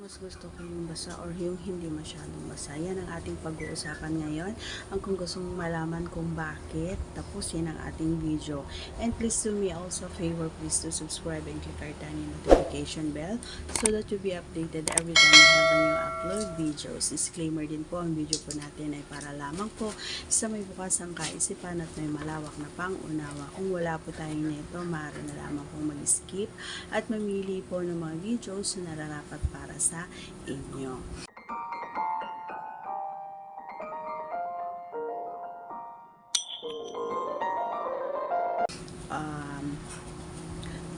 mas gusto ko yung basa or yung hindi masyadong basa. Yan ang ating pag-uusapan ngayon. Ang kung gusto mong malaman kung bakit, tapos yan ang ating video. And please do me also a favor, please to subscribe and click our tiny notification bell so that you'll be updated every time we have a new upload videos. Disclaimer din po, ang video po natin ay para lamang po sa may bukasang kaisipan at may malawak na pangunawa. Kung wala po tayong neto, maaari na lamang pong mag-skip at mamili po ng mga videos na nararapat para sa inyo.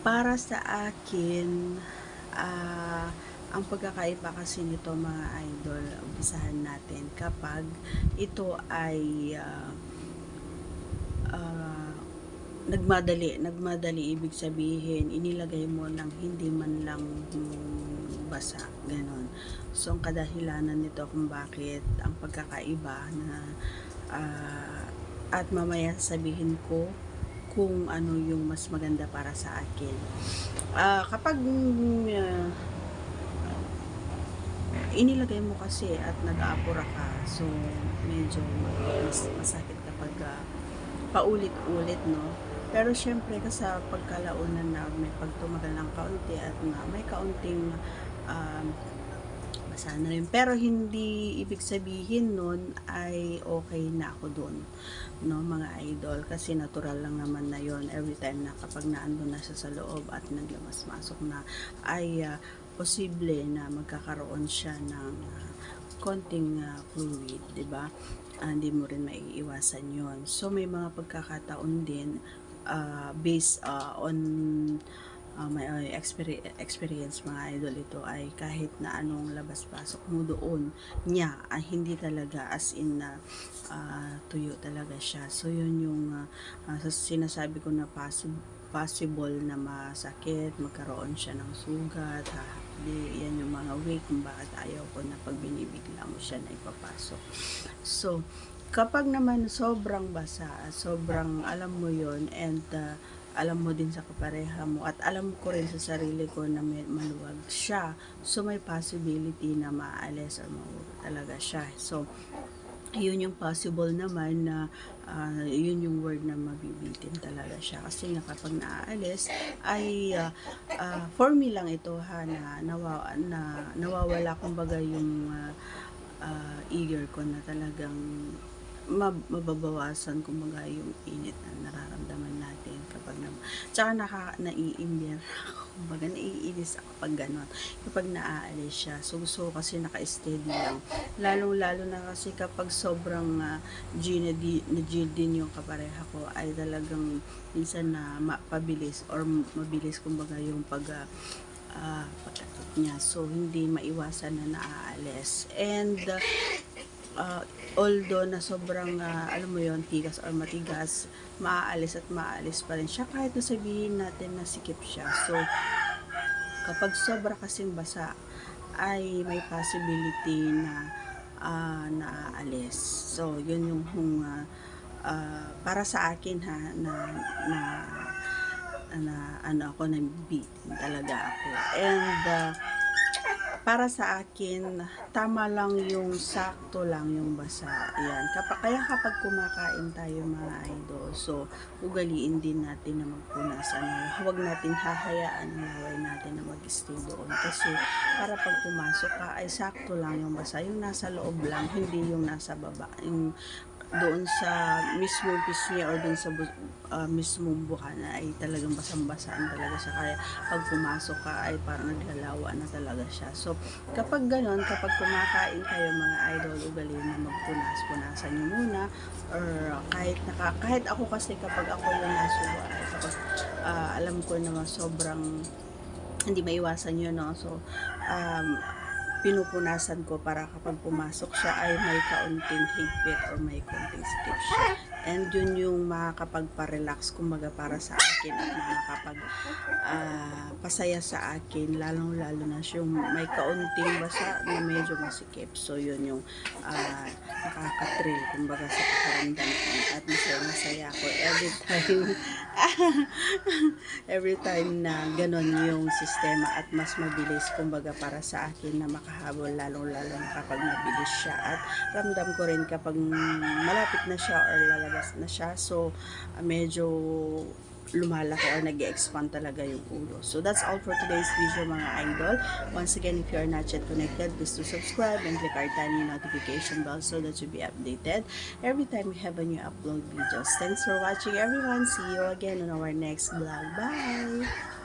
Para sa akin, ang pagkakaiba kasi nito mga idol, umpisahan natin kapag ito ay nagmadali ibig sabihin inilagay mo ng hindi man lang basa, ganon. So ang kadahilanan nito kung bakit ang pagkakaiba na at mamaya sabihin ko kung ano yung mas maganda para sa akin. Kapag inilagay mo kasi at nag-aapura ka, so medyo masakit kapag paulit-ulit, no? Pero syempre kasi sa pagkalaunan na may pagtumagal ng kaunti at may kaunting basa na rin. Pero hindi ibig sabihin nun ay okay na ako dun, no, mga idol, kasi natural lang naman na yon every time na kapag naandun na siya sa loob at naglamas-masok na ay posible na magkakaroon siya ng konting fluid, di ba? Hindi mo rin maiiwasan yon. So may mga pagkakataon din based on my experience mga idol, ito ay kahit na anong labas-pasok mo doon niya ay hindi talaga as in tuyo talaga siya. So yun yung sinasabi ko na possible na masakit, magkaroon siya ng sugat, hahapdi. Yan yung mga way kung bakit ayaw ko na pag binibigla mo siya na ipapasok. So kapag naman sobrang basa, sobrang alam mo yon, and alam mo din sa kapareha mo at alam ko rin sa sarili ko na maluwag siya, so may possibility na maalis or mawala talaga siya. So yun yung possible naman na yun yung word na mabibitin talaga siya, kasi nga kapag naaalis ay for me lang ito na nawawala kumbaga yung eager ko na talagang mababawasan kumbaga yung init na nararamdaman natin kapag tsaka naiimbir ako, kumbaga naiinis ako pag gano'n, kapag naaalis siya. So gusto ko kasi naka-steady lang, lalo na kasi kapag sobrang G din yung kapareha ko ay talagang minsan na mapabilis or mabilis kumbaga yung pagkakit niya, so hindi maiwasan na naaalis. And although na sobrang alam mo yon, tigas or matigas, maaalis at maaalis pa rin siya kahit na sabihin natin na sikip siya. So kapag sobra kasing basa ay may possibility na naaalis. So yun yung para sa akin na ako nabibitin talaga ako. And para sa akin, tama lang yung sakto lang yung basa. Yan. Kaya kapag kumakain tayo mga idol, so ugaliin din natin na magpunasan. Huwag natin hahayaan na laway natin na mag-stay doon. Kasi para pag pumasok ka ay sakto lang yung basa. Yung nasa loob lang, hindi yung nasa baba. Yung doon sa mismong pisngi or doon sa mismong bukana ay talagang basang-basaan talaga siya, kaya pag pumasok ka ay parang naglalawa na talaga siya. So kapag ganon, kapag kumakain kayo mga idol, ugalin na magpunas-punasan nyo muna, or kahit ako kasi kapag ako yung nasuwa, kapag alam ko na sobrang hindi maiwasan yun, no? So pinupunasan ko para kapag pumasok siya ay may kaunting higpit or may kaunting stiff siya. And yun yung makakapagpa-relax kumbaga para sa akin at makakapag-pasaya sa akin, lalong-lalo na yung may kaunting basa na medyo masikip. So yun yung nakaka-thrill kumbaga sa pakiramdam ko at masaya-masaya ako every time Every time na ganon yung sistema at mas mabilis kumbaga para sa akin na makahabol, lalong-lalo na kapag mabilis siya, at ramdam ko rin kapag malapit na siya or lalabas na siya. So medyo lumalaki or nag-expand talaga yung ulo. So that's all for today's video mga idol. Once again, if you are not yet connected, please do subscribe and click our tiny notification bell so that you'll be updated every time we have a new upload videos. Thanks for watching everyone. See you again on our next vlog. Bye!